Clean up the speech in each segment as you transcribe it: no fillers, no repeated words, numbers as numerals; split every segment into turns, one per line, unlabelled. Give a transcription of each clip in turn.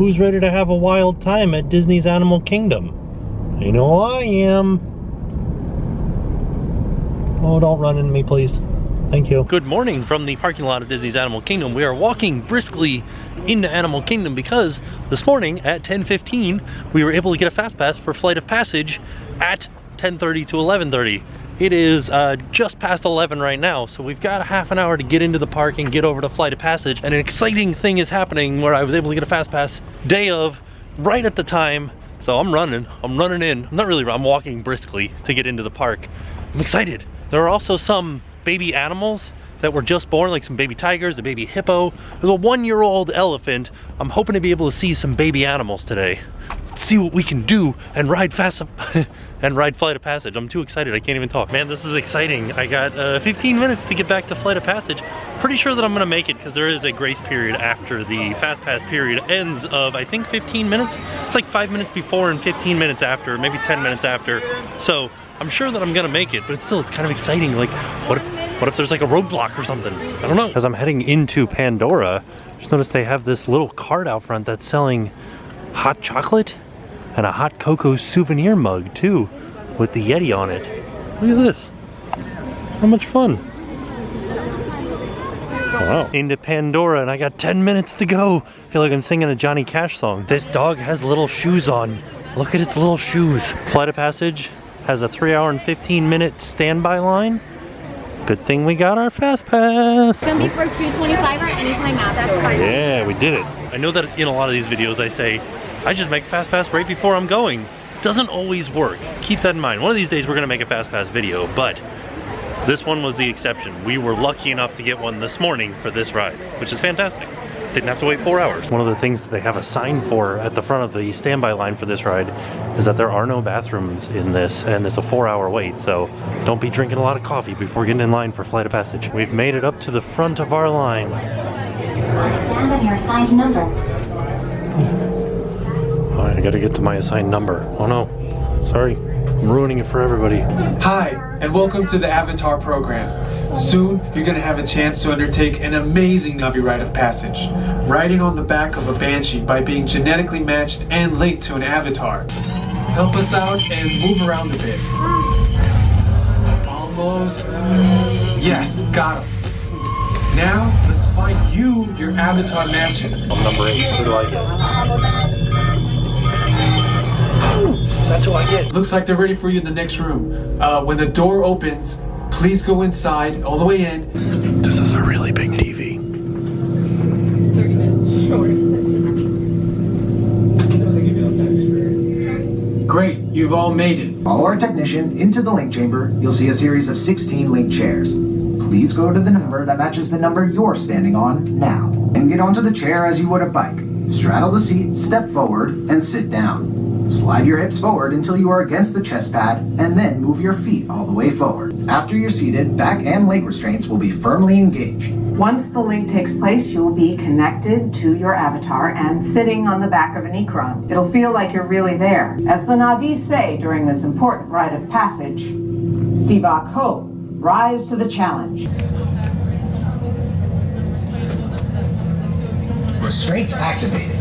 Who's ready to have a wild time at Disney's Animal Kingdom? You know I am. Oh, don't run into me, please. Thank you. Good morning from the parking lot of Disney's Animal Kingdom. We are walking briskly into Animal Kingdom because this morning at 10:15 we were able to get a Fastpass for Flight of Passage at 10:30 to 11:30. It is just past 11 right now, so we've got a half an hour to get into the park and get over to Flight of Passage. And an exciting thing is happening where I was able to get a Fastpass day of, right at the time. So I'm running in. I'm not really running, I'm walking briskly to get into the park. I'm excited. There are also some baby animals that were just born, like some baby tigers, a baby hippo. There's a 1-year-old elephant. I'm hoping to be able to see some baby animals today. Let's see what we can do and ride and ride Flight of Passage. I'm too excited, I can't even talk. Man, this is exciting. I got 15 minutes to get back to Flight of Passage. Pretty sure that I'm gonna make it because there is a grace period after the Fastpass period ends of, I think, 15 minutes. It's like 5 minutes before and 15 minutes after, maybe 10 minutes after. So I'm sure that I'm gonna make it, but it's kind of exciting. Like, what if there's like a roadblock or something? I don't know. As I'm heading into Pandora, just noticed they have this little cart out front that's selling hot chocolate and a hot cocoa souvenir mug too, with the Yeti on it. Look at this. How much fun. Wow. Into Pandora, and I got 10 minutes to go. I feel like I'm singing a Johnny Cash song. This dog has little shoes on. Look at its little shoes. Flight of Passage has a 3-hour and 15-minute standby line. Good thing we got our Fastpass.
It's gonna be for $2.25 or anytime after. That's fine.
Yeah, we did it. I know that in a lot of these videos I say, I just make a Fastpass right before I'm going. It doesn't always work. Keep that in mind. One of these days we're gonna make a Fastpass video, but this one was the exception. We were lucky enough to get one this morning for this ride, which is fantastic. Didn't have to wait 4 hours. One of the things that they have a sign for at the front of the standby line for this ride is that there are no bathrooms in this, and it's a 4-hour wait, so don't be drinking a lot of coffee before getting in line for Flight of Passage. We've made it up to the front of our line.
Stand on your assigned number.
Oh, I gotta get to my assigned number. Oh no, sorry. I'm ruining it for everybody.
Hi, and welcome to the Avatar program. Soon, you're going to have a chance to undertake an amazing Navi rite of passage, riding on the back of a banshee by being genetically matched and linked to an avatar. Help us out and move around a bit. Almost. Yes, got him. Now, let's find you your avatar matches.
I'm number 8. Who do I get? That's who I get.
Looks like they're ready for you in the next room. When the door opens, please go inside, all the way in.
This is a really big TV.
30 minutes short.
Great, you've all made it.
Follow our technician into the link chamber. You'll see a series of 16 link chairs. Please go to the number that matches the number you're standing on now. And get onto the chair as you would a bike. Straddle the seat, step forward, and sit down. Slide your hips forward until you are against the chest pad, and then move your feet all the way forward. After you're seated, back and leg restraints will be firmly engaged.
Once the link takes place, you will be connected to your avatar and sitting on the back of an Ikron. It'll feel like you're really there. As the Na'vi say during this important rite of passage, Sivak Ho, rise to the challenge.
Restraints activated.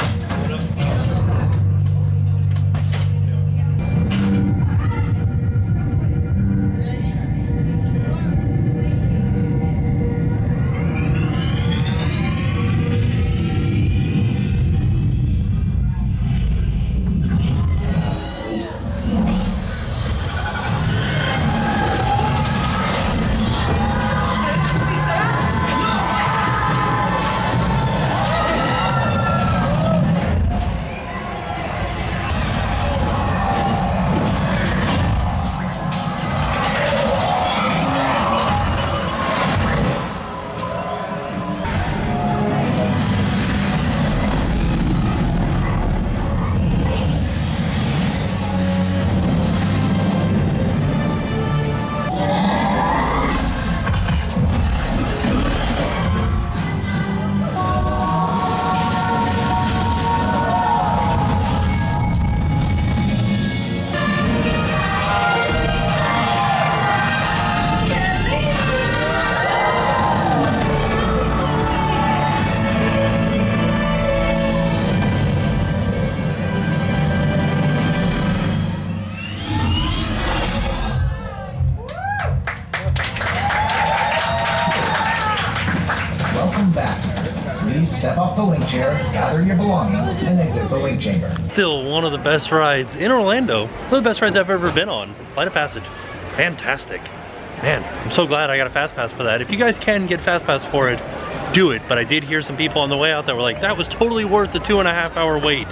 chair, gather your belongings, and exit the link chamber.
Still one of the best rides in Orlando. One of the best rides I've ever been on. Flight of Passage. Fantastic. Man, I'm so glad I got a Fastpass for that. If you guys can get Fastpass for it, do it. But I did hear some people on the way out that were like, that was totally worth the 2.5 hour wait.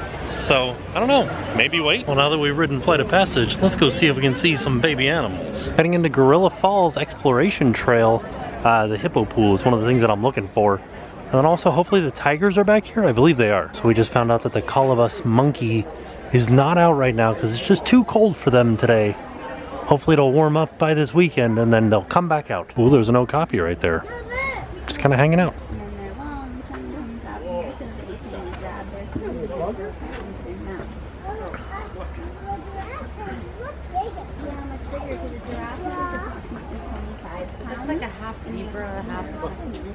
So, I don't know, maybe wait. Well, now that we've ridden Flight of Passage, let's go see if we can see some baby animals. Heading into Gorilla Falls Exploration Trail, the hippo pool is one of the things that I'm looking for. And then also, hopefully the tigers are back here. I believe they are. So we just found out that the colobus monkey is not out right now because it's just too cold for them today. Hopefully it'll warm up by this weekend and then they'll come back out. Oh, there's an okapi right there. Just kind of hanging out.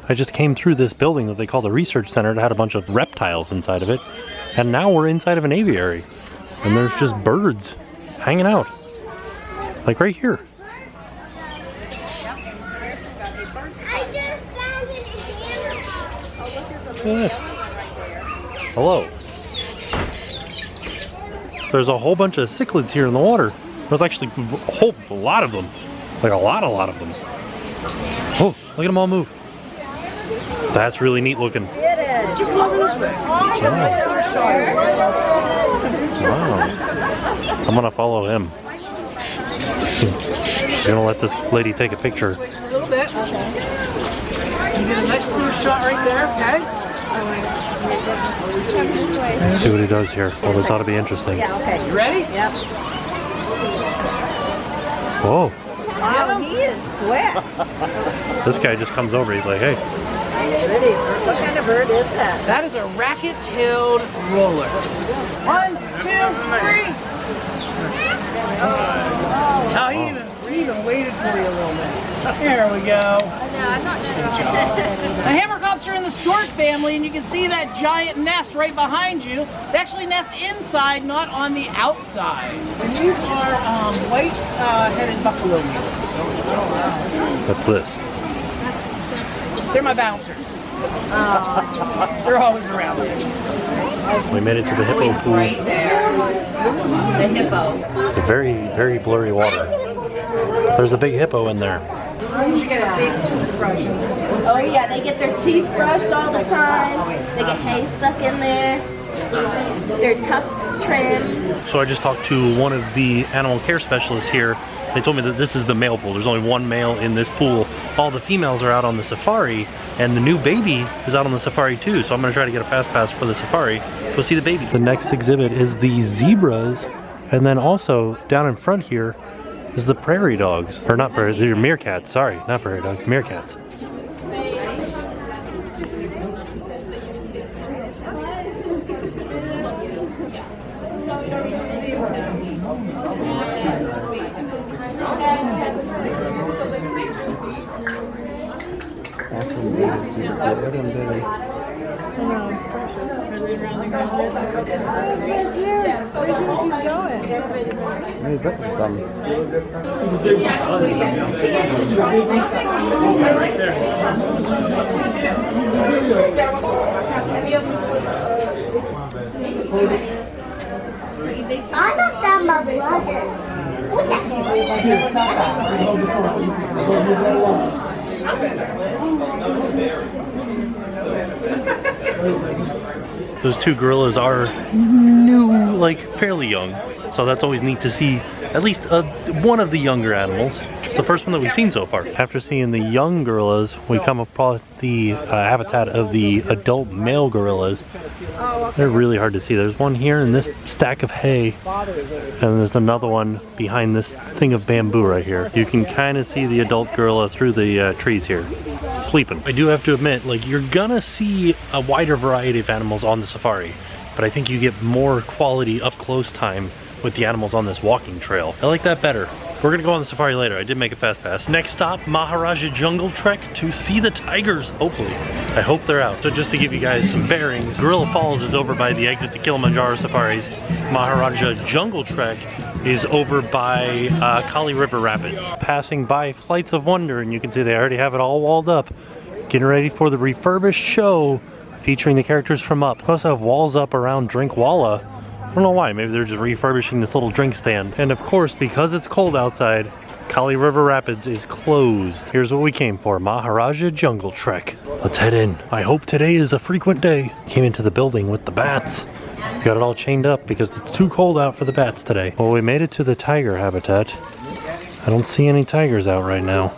I just came through this building that they call the Research Center. It had a bunch of reptiles inside of it. And now we're inside of an aviary. And there's just birds hanging out. Like right here. Yeah. Hello. There's a whole bunch of cichlids here in the water. There's actually a lot of them. Like a lot of them. Oh, look at them all move. That's really neat looking. Wow. I'm gonna follow him. She's gonna let this lady take a picture.
A little bit. You get a nice clear shot right there, okay?
Let's see what he does here. Well, this ought to be interesting.
Yeah, okay. You ready? Yep.
Whoa.
Wow, he is wet.
This guy just comes over. He's like, hey.
What kind of bird is that? That is a racket-tailed roller. 1, 2, 3. Oh, he even waited for you a little bit. There we go.
No, I'm not
The hammerkops are in the stork family, and you can see that giant nest right behind you. They actually nest inside, not on the outside. And these are white-headed buffalo mules.
What's this?
They're my bouncers. They're always around me.
We made it to the hippo pool.
right there. The hippo.
It's a very, very blurry water. There's a big hippo in there.
You should get a big toothbrush.
Oh yeah, they get their teeth brushed all the time. They get hay stuck in there. Their tusks trimmed.
So I just talked to one of the animal care specialists here. They told me that this is the male pool. There's only one male in this pool. All the females are out on the safari, and the new baby is out on the safari too. So I'm gonna try to get a Fastpass for the safari. Go see the baby. The next exhibit is the zebras, and then also down in front here is the prairie dogs. Or not prairie, they're meerkats. Sorry, not prairie dogs, meerkats. He's looking for some.
I left out my brother. What
Those two gorillas are new, like fairly young. So that's always neat to see at least one of the younger animals. It's the first one that we've seen so far. After seeing the young gorillas, we come across the habitat of the adult male gorillas. They're really hard to see. There's one here in this stack of hay, and there's another one behind this thing of bamboo right here. You can kind of see the adult gorilla through the trees here, sleeping. I do have to admit, like, you're gonna see a wider variety of animals on the safari, but I think you get more quality up close time with the animals on this walking trail. I like that better. We're gonna go on the safari later. I did make a Fastpass. Next stop, Maharaja Jungle Trek to see the tigers, hopefully. I hope they're out. So just to give you guys some bearings, Gorilla Falls is over by the exit to Kilimanjaro Safaris. Maharaja Jungle Trek is over by Kali River Rapids. Passing by Flights of Wonder, and you can see they already have it all walled up. Getting ready for the refurbished show featuring the characters from Up. We also have walls up around Drinkwalla. I don't know why, maybe they're just refurbishing this little drink stand. And of course, because it's cold outside, Kali River Rapids is closed. Here's what we came for, Maharaja Jungle Trek. Let's head in. I hope today is a frequent day. Came into the building with the bats. We got it all chained up because it's too cold out for the bats today. Well, we made it to the tiger habitat. I don't see any tigers out right now.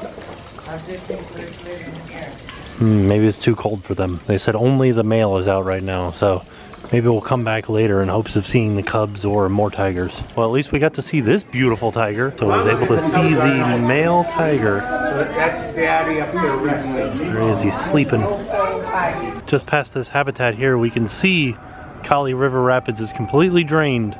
Maybe it's too cold for them. They said only the male is out right now, so maybe we'll come back later in hopes of seeing the cubs or more tigers. Well, at least we got to see this beautiful tiger, so I was able to see the male tiger.
That's Daddy up there resting.
There he is, he's sleeping. Just past this habitat here, we can see Kali River Rapids is completely drained.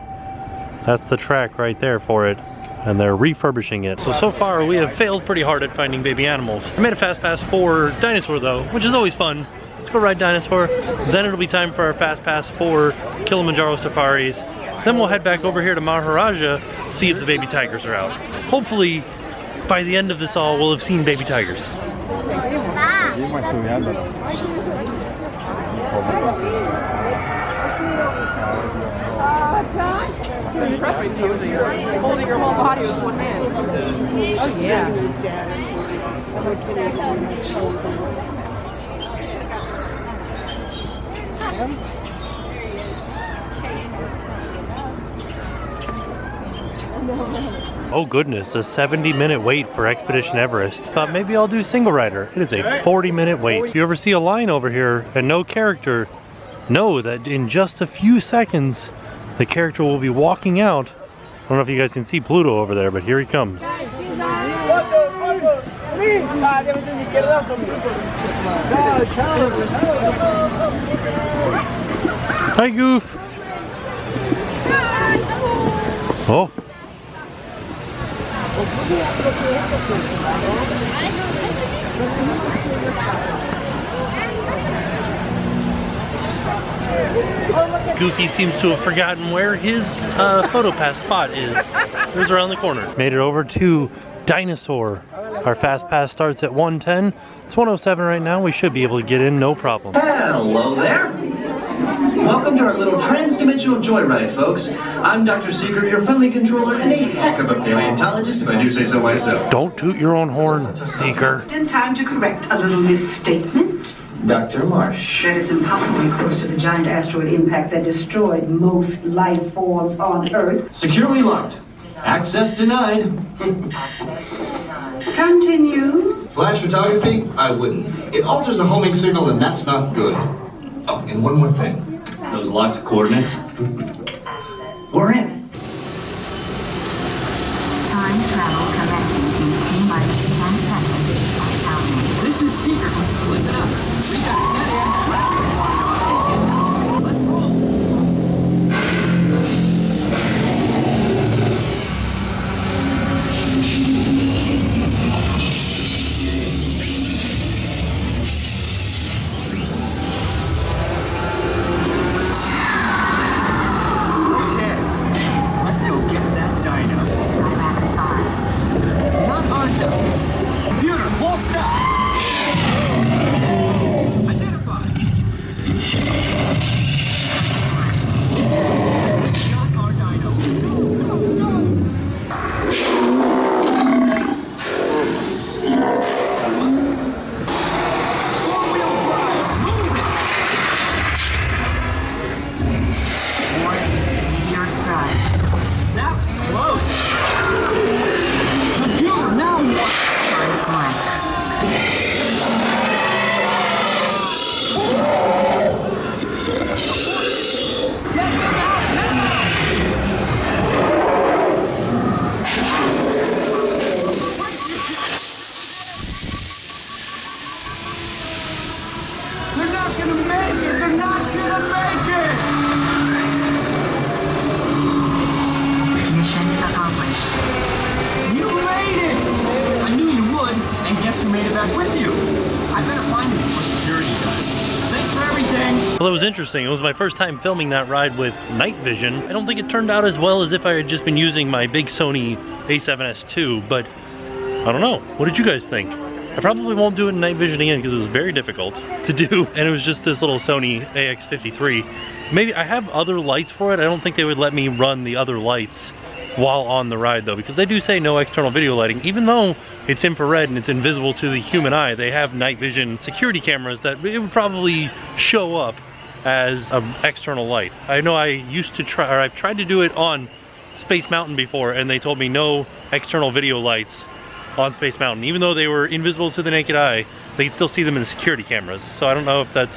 That's the track right there for it. And they're refurbishing it. So far we have failed pretty hard at finding baby animals. I made a fast pass for Dinosaur though, which is always fun. Let's go ride Dinosaur. Then it'll be time for our fast pass for Kilimanjaro safaris. Then we'll head back over here to Maharaja, see if the baby tigers are out. Hopefully, by the end of this all, we'll have seen baby tigers.
John? It's impressive you're holding your whole body with one hand. Oh yeah.
Oh goodness, a 70-minute wait for Expedition Everest. Thought maybe I'll do single rider. It is a 40-minute wait. If you ever see a line over here and no character, know that in just a few seconds, the character will be walking out. I don't know if you guys can see Pluto over there, but here he comes. Hi, Goof. Oh. Goofy seems to have forgotten where his Photopass spot is. It was around the corner. Made it over to Dinosaur. Our fast pass starts at 1:10. It's 1:07 right now. We should be able to get in, no problem.
Hello there. Welcome to our little trans-dimensional joyride, folks. I'm Dr. Secret, your friendly controller, and a heck of a paleontologist, if I do say so myself.
Don't toot your own horn, Seeker.
In time to correct a little misstatement.
Dr. Marsh.
That is impossibly close to the giant asteroid impact that destroyed most life forms on Earth.
Securely locked. Access denied.
Continue.
Flash photography? I wouldn't. It alters the homing signal and that's not good. Oh, and one more thing.
Those locked coordinates? We're in.
Time travel commencing in T-10 seconds. Counting.
This is Secret. Listen up. We got Let's roll. Let's go get that dino.
Tyrannosaurus.
Not Arthur. Computer, full stop. Identified. Not our dino. Go, go, go. Four-wheel drive. Move it.
Warning. Meteor strike.
That was close. Computer, now what?
Find course.
Get them out now! They're not gonna make it! They're not gonna make it!
Mission accomplished.
You made it! I knew you would, and guess who made it back with you? I better find him before security does. Thanks for everything!
Well, it was interesting. It was my first time filming that ride with night vision. I don't think it turned out as well as if I had just been using my big Sony A7S II, but I don't know. What did you guys think? I probably won't do it in night vision again because it was very difficult to do, and it was just this little Sony AX53. Maybe I have other lights for it. I don't think they would let me run the other lights while on the ride though, because they do say no external video lighting. Even though it's infrared and it's invisible to the human eye, they have night vision security cameras that it would probably show up as an external light. I know I used to try, or I've tried to do it on Space Mountain before, and they told me no external video lights on Space Mountain. Even though they were invisible to the naked eye, they could still see them in the security cameras. So I don't know if that's,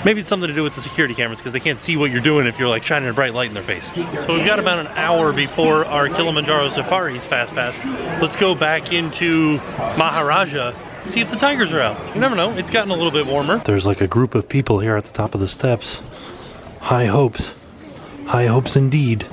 maybe it's something to do with the security cameras because they can't see what you're doing if you're like shining a bright light in their face. So we've got about an hour before our Kilimanjaro Safari's Fast Pass. Let's go back into Maharaja, see if the tigers are out. You never know, it's gotten a little bit warmer. There's like a group of people here at the top of the steps. High hopes indeed.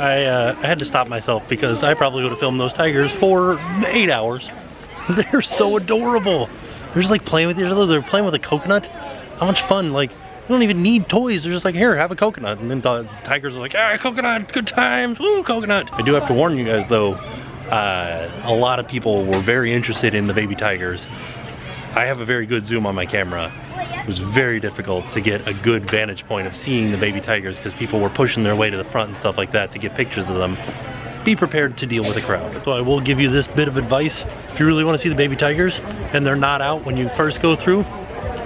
I had to stop myself because I probably would have filmed those tigers for 8 hours. They're so adorable. They're just like playing with each other. They're playing with a coconut. How much fun. Like, you don't even need toys. They're just like, here, have a coconut. And then the tigers are like, ah, coconut, good times, woo, coconut. I do have to warn you guys though, a lot of people were very interested in the baby tigers. I have a very good zoom on my camera. It was very difficult to get a good vantage point of seeing the baby tigers because people were pushing their way to the front and stuff like that to get pictures of them. Be prepared to deal with a crowd. So I will give you this bit of advice. If you really want to see the baby tigers and they're not out when you first go through,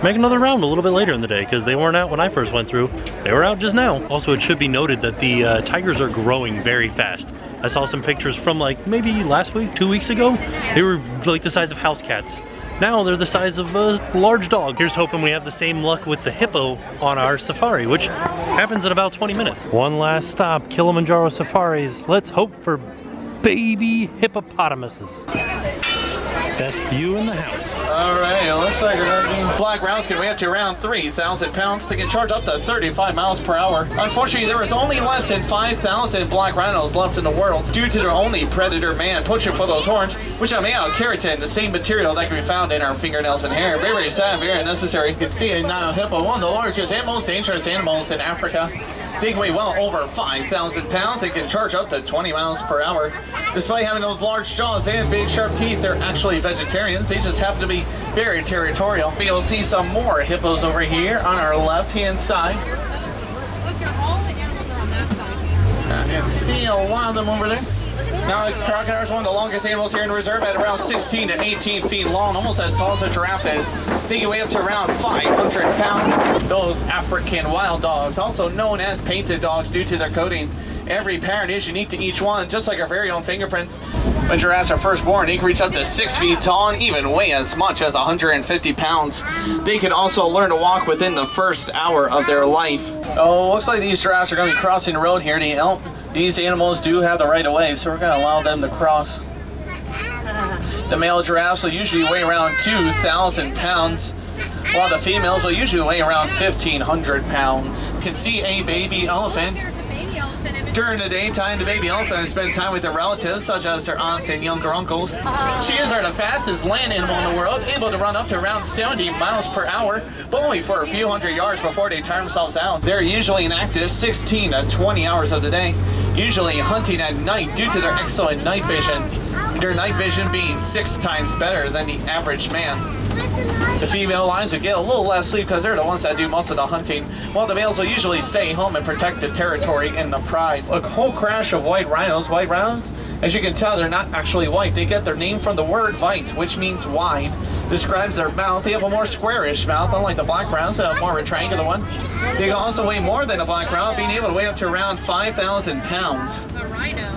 make another round a little bit later in the day because they weren't out when I first went through. They were out just now. Also, it should be noted that the tigers are growing very fast. I saw some pictures from like maybe last week, 2 weeks ago. They were like the size of house cats. Now they're the size of a large dog. Here's hoping we have the same luck with the hippo on our safari, which happens in about 20 minutes. One last stop, Kilimanjaro Safaris. Let's hope for baby hippopotamuses. Best view in the house.
All right, it looks like black rounds can weigh up to around 3,000 pounds. They can charge up to 35 miles per hour. Unfortunately, there is only less than 5,000 black rhinos left in the world due to their only predator man pushing for those horns, which are made out of keratin, the same material that can be found in our fingernails and hair. Very, very sad, very unnecessary. You can see a Nile hippo, one of the largest and most dangerous animals in Africa. They can weigh well over 5,000 pounds and can charge up to 20 miles per hour. Despite having those large jaws and big sharp teeth, they're actually vegetarians. They just happen to be very territorial. You'll see some more hippos over here on our left-hand side.
Look, all the animals are on that side.
You can see a lot of them over there. Now, crocodiles are one of the longest animals here in the reserve at around 16 to 18 feet long, almost as tall as a giraffe is. They can weigh up to around 500 pounds. Those African wild dogs, also known as painted dogs due to their coating. Every parent is unique to each one, just like our very own fingerprints. When giraffes are first born, they can reach up to 6 feet tall and even weigh as much as 150 pounds. They can also learn to walk within the first hour of their life. Oh, looks like these giraffes are going to be crossing the road here. These animals do have the right of way, so we're going to allow them to cross. The male giraffes will usually weigh around 2,000 pounds, while the females will usually weigh around 1,500 pounds. You can see a baby elephant. During the daytime, the baby elephants spend time with their relatives, such as their aunts and younger uncles. Cheetahs are the fastest land animal in the world, able to run up to around 70 miles per hour, but only for a few hundred yards before they tire themselves out. They're usually inactive 16 to 20 hours of the day, usually hunting at night due to their excellent night vision. Their night vision being 6 times better than the average man. The female lions will get a little less sleep because they're the ones that do most of the hunting, while the males will usually stay home and protect the territory and the pride. A whole crash of white rhinos. White rhinos, as you can tell, they're not actually white. They get their name from the word "vite," which means wide. Describes their mouth. They have a more squarish mouth, unlike the black rhinos that have more of a triangular one. They can also weigh more than a black rhino, being able to weigh up to around 5,000 pounds.
A rhino.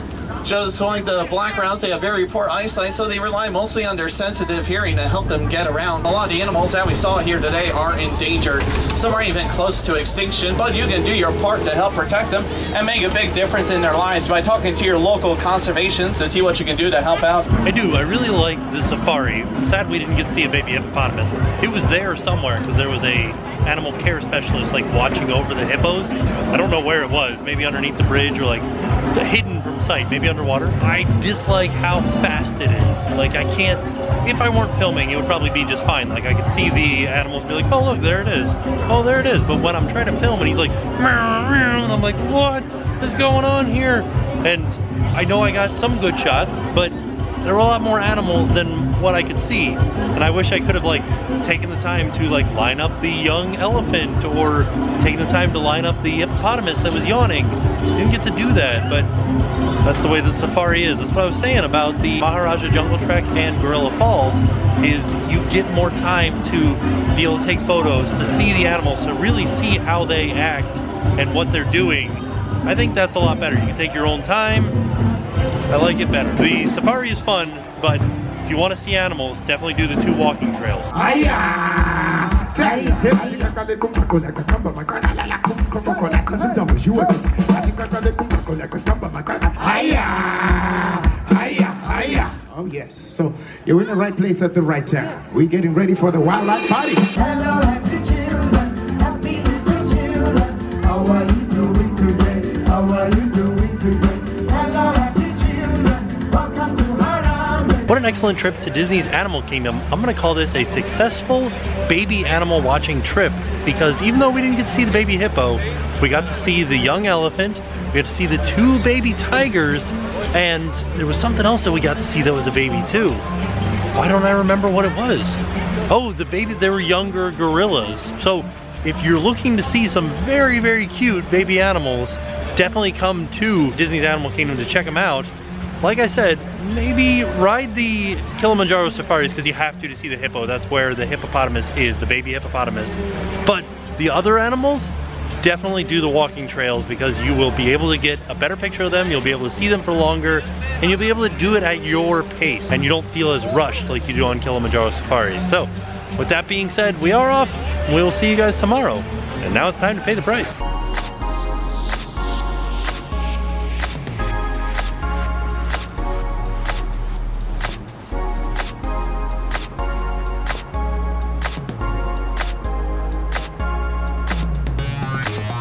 Just like the black rhinos, they have very poor eyesight, so they rely mostly on their sensitive hearing to help them get around. A lot of the animals that we saw here today are endangered. Some are even close to extinction, but you can do your part to help protect them and make a big difference in their lives by talking to your local conservations to see what you can do to help out.
I do. I really like the safari. I'm sad we didn't get to see a baby hippopotamus. It was there somewhere because there was a animal care specialist like watching over the hippos. I don't know where it was. Maybe underneath the bridge or like hidden from sight. Maybe underwater. I dislike how fast it is. Like I can't, if I weren't filming, it would probably be just fine. Like I could see the animals be like, oh look, there it is. Oh, there it is. But when I'm trying to film and he's like, meow, meow, and I'm like, what is going on here? And I know I got some good shots, but there were a lot more animals than what I could see. And I wish I could have like taken the time to like line up the young elephant or taken the time to line up the hippopotamus that was yawning. Didn't get to do that, but that's the way that safari is. That's what I was saying about the Maharaja Jungle Trek and Gorilla Falls, is you get more time to be able to take photos, to see the animals, to really see how they act and what they're doing. I think that's a lot better. You can take your own time. I like it better. The safari is fun, but if you want to see animals, definitely do the 2 walking trails.
Oh yes, so you're in the right place at the right time. We're getting ready for the wildlife party. Hello, happy children, happy little children. How are you doing today? How are you doing today?
What an excellent trip to Disney's Animal Kingdom. I'm gonna call this a successful baby animal watching trip because even though we didn't get to see the baby hippo, we got to see the young elephant, we got to see the 2 baby tigers, and there was something else that we got to see that was a baby too. Why don't I remember what it was? Oh, they were younger gorillas. So if you're looking to see some very, very cute baby animals, definitely come to Disney's Animal Kingdom to check them out. Like I said, maybe ride the Kilimanjaro safaris because you have to see the hippo. That's where the hippopotamus is, the baby hippopotamus. But the other animals, definitely do the walking trails because you will be able to get a better picture of them, you'll be able to see them for longer, and you'll be able to do it at your pace, and you don't feel as rushed like you do on Kilimanjaro safaris. So, with that being said, we are off. We'll see you guys tomorrow. And now it's time to pay the price.